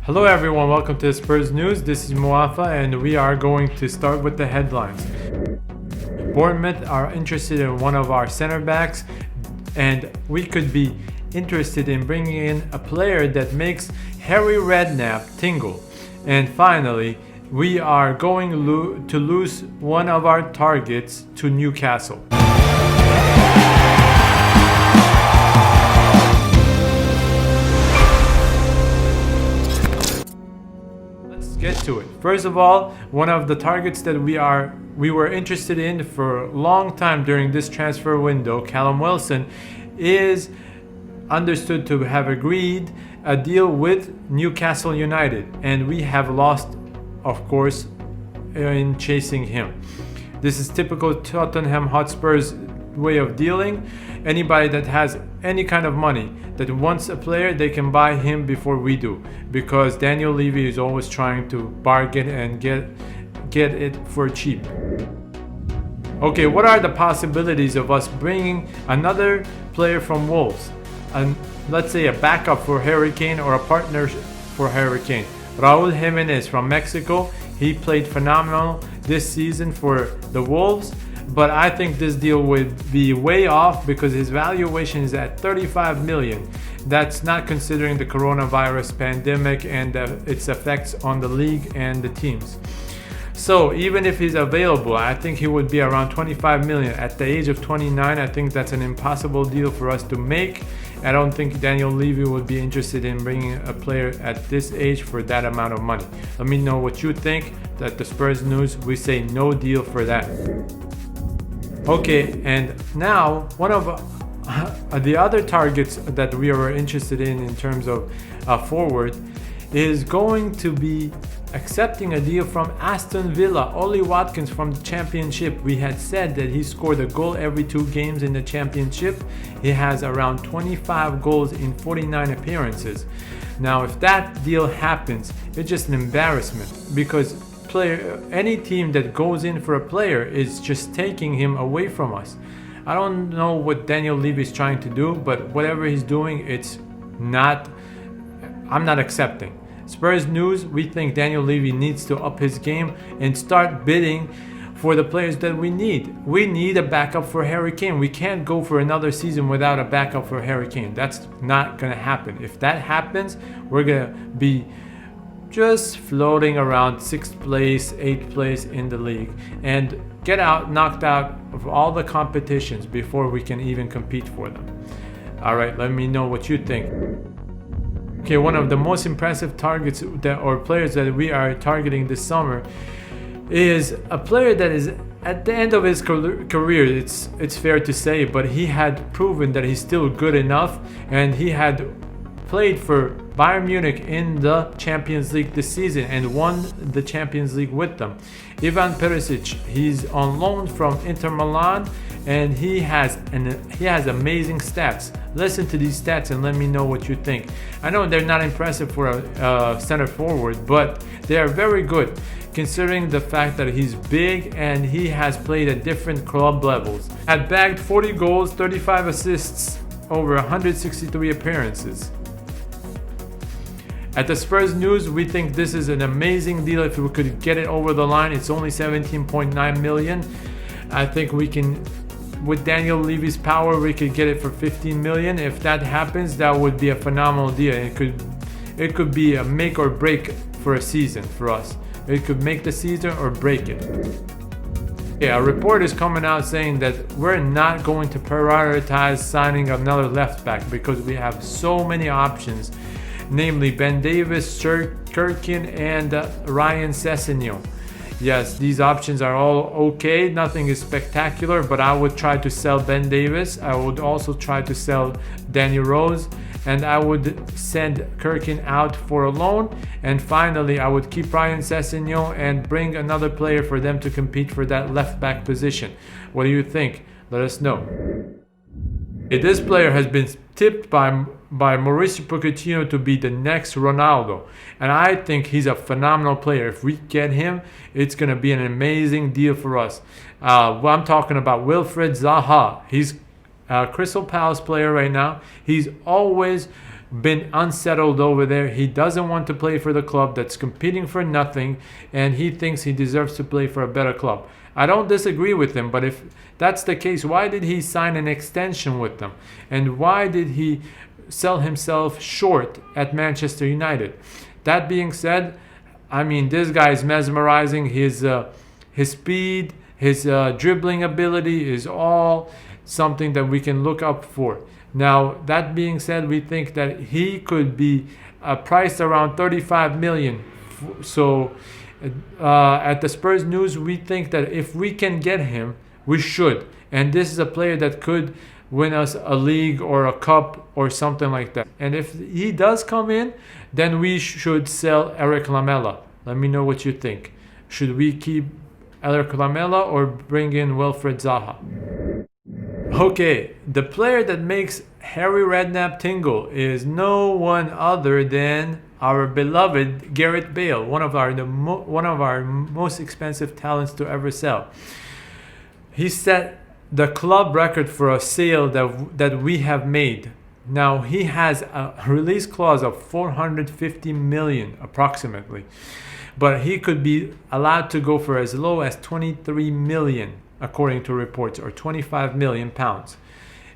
Hello everyone, welcome to Spurs News. This is Muafa and we are going to start with the headlines. Bournemouth are interested in one of our center backs and we could be interested in bringing in a player that makes Harry Redknapp tingle. And finally, we are going to lose one of our targets to Newcastle. Get to it. First of all, one of the targets that we were interested in for a long time during this transfer window, Callum Wilson, is understood to have agreed a deal with Newcastle United, and we have lost, of course, in chasing him. This is typical Tottenham Hotspur's way of dealing. Anybody that has any kind of money that wants a player, they can buy him before we do, because Daniel Levy is always trying to bargain and get it for cheap. Okay, what are the possibilities of us bringing another player from Wolves? And let's say a backup for Harry Kane or a partner for Harry Kane. Raul Jimenez from Mexico. He played phenomenal this season for the Wolves. But I think this deal would be way off because his valuation is at 35 million. That's not considering the coronavirus pandemic and its effects on the league and the teams. So even if he's available, I think he would be around 25 million. At the age of 29, I think that's an impossible deal for us to make. I don't think Daniel Levy would be interested in bringing a player at this age for that amount of money. Let me know what you think. At the Spurs News, we say no deal for that. Okay, and now one of the other targets that we are interested in terms of forward is going to be accepting a deal from Aston Villa. Ollie Watkins from the Championship. We had said that he scored a goal every 2 games in the Championship. He has around 25 goals in 49 appearances. Now, if that deal happens, it's just an embarrassment because any team that goes in for a player is just taking him away from us. I don't know what Daniel Levy is trying to do, but whatever he's doing, I'm not accepting. Spurs News, we think Daniel Levy needs to up his game and start bidding for the players that we need. We need a backup for Harry Kane. We can't go for another season without a backup for Harry Kane. That's not gonna happen. If that happens, we're gonna be just floating around 6th place, 8th place in the league and get knocked out of all the competitions before we can even compete for them. All right, let me know what you think. Okay, one of the most impressive targets or players that we are targeting this summer is a player that is at the end of his career. It's fair to say, but he had proven that he's still good enough, and he had played for Bayern Munich in the Champions League this season and won the Champions League with them. Ivan Perisic, he's on loan from Inter Milan and he has amazing stats. Listen to these stats and let me know what you think. I know they're not impressive for a center forward, but they are very good considering the fact that he's big and he has played at different club levels. Had bagged 40 goals, 35 assists over 163 appearances. At the Spurs News, we think this is an amazing deal if we could get it over the line. It's only 17.9 million. I think we can, with Daniel Levy's power, we could get it for 15 million. If that happens, that would be a phenomenal deal. It could be a make or break for a season for us. It could make the season or break it. Yeah, a report is coming out saying that we're not going to prioritize signing another left back because we have so many options. Namely Ben Davies, Kirkin, and Ryan Sessegnon. Yes, these options are all okay. Nothing is spectacular, but I would try to sell Ben Davies. I would also try to sell Danny Rose, and I would send Kirkin out for a loan. And finally, I would keep Ryan Sessegnon and bring another player for them to compete for that left back position. What do you think? Let us know. This player has been tipped by Mauricio Pochettino to be the next Ronaldo, and I think he's a phenomenal player. If we get him, it's going to be an amazing deal for us. I'm talking about Wilfried Zaha. He's a Crystal Palace player right now. He's always been unsettled over there. He doesn't want to play for the club that's competing for nothing, and he thinks he deserves to play for a better club. I don't disagree with him, but if that's the case, why did he sign an extension with them? And why did he sell himself short at Manchester United? That being said, I mean, this guy is mesmerizing. His speed, his dribbling ability is all something that we can look up for. Now, that being said, we think that he could be priced around 35 million. So at the Spurs News, we think that if we can get him, we should. And this is a player that could win us a league or a cup or something like that. And if he does come in, then we should sell Eric Lamela. Let me know what you think. Should we keep Eric Lamela or bring in Wilfried Zaha? Okay, the player that makes Harry Redknapp tingle is no one other than our beloved Gareth Bale, one of our most expensive talents to ever sell. He set the club record for a sale that we have made. Now, he has a release clause of 450 million approximately, but he could be allowed to go for as low as 23 million according to reports, or 25 million pounds.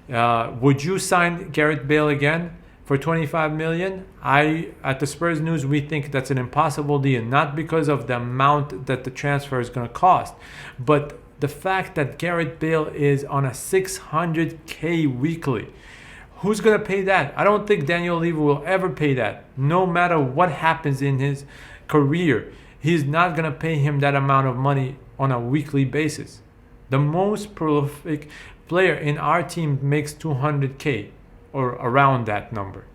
Would you sign Gareth Bale again for 25 million? At the Spurs News, we think that's an impossible deal, not because of the amount that the transfer is going to cost, but the fact that Gareth Bale is on a 600k weekly. Who's going to pay that? I don't think Daniel Levy will ever pay that. No matter what happens in his career, he's not going to pay him that amount of money on a weekly basis. The most prolific player in our team makes 200k or around that number.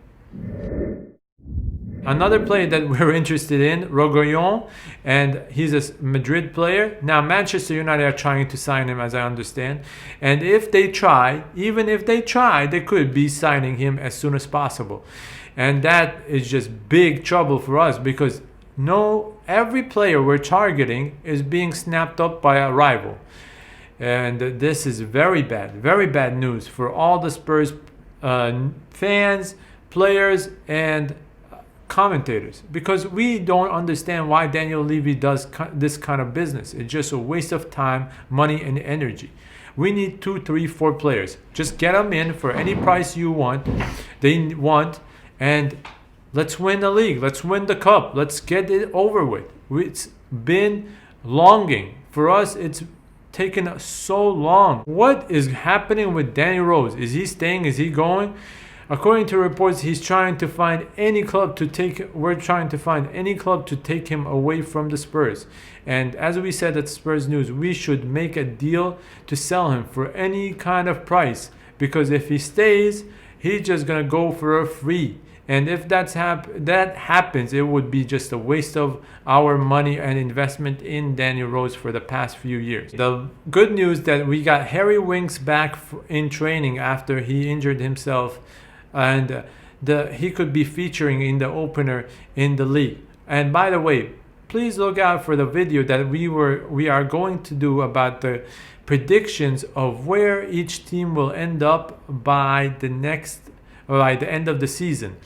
Another player that we're interested in, Reguilón, and he's a Madrid player. Now, Manchester United are trying to sign him, as I understand. And if they try, even if they try, they could be signing him as soon as possible. And that is just big trouble for us, because every player we're targeting is being snapped up by a rival. And this is very bad news for all the Spurs fans, players, and commentators, because we don't understand why Daniel Levy does this kind of business. It's just a waste of time, money, and energy. We need 2, 3, 4 players. Just get them in for any price you want. They want, and let's win the league. Let's win the cup. Let's get it over with. It's been longing for us. It's taken so long. What is happening with Danny Rose? Is he staying? Is he going? According to reports, he's trying to find any club to take. We're trying to find any club to take him away from the Spurs. And as we said at Spurs News, we should make a deal to sell him for any kind of price, because if he stays, he's just gonna go for a free. And if that happens, it would be just a waste of our money and investment in Daniel Rose for the past few years. The good news that we got Harry Winks back in training after he injured himself, and he could be featuring in the opener in the league. And by the way, please look out for the video that we are going to do about the predictions of where each team will end up by the end of the season.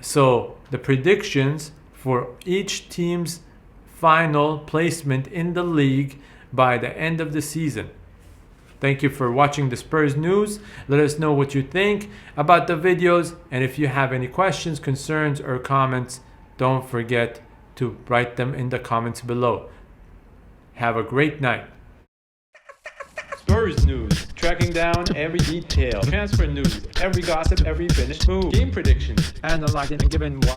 So the predictions for each team's final placement in the league by the end of the season. Thank you for watching the Spurs News. Let us know what you think about the videos, and if you have any questions, concerns, or comments, don't forget to write them in the comments below. Have a great night. Spurs News, tracking down every detail. Transfer news, every gossip, every finished move. Game predictions, analyzing and giving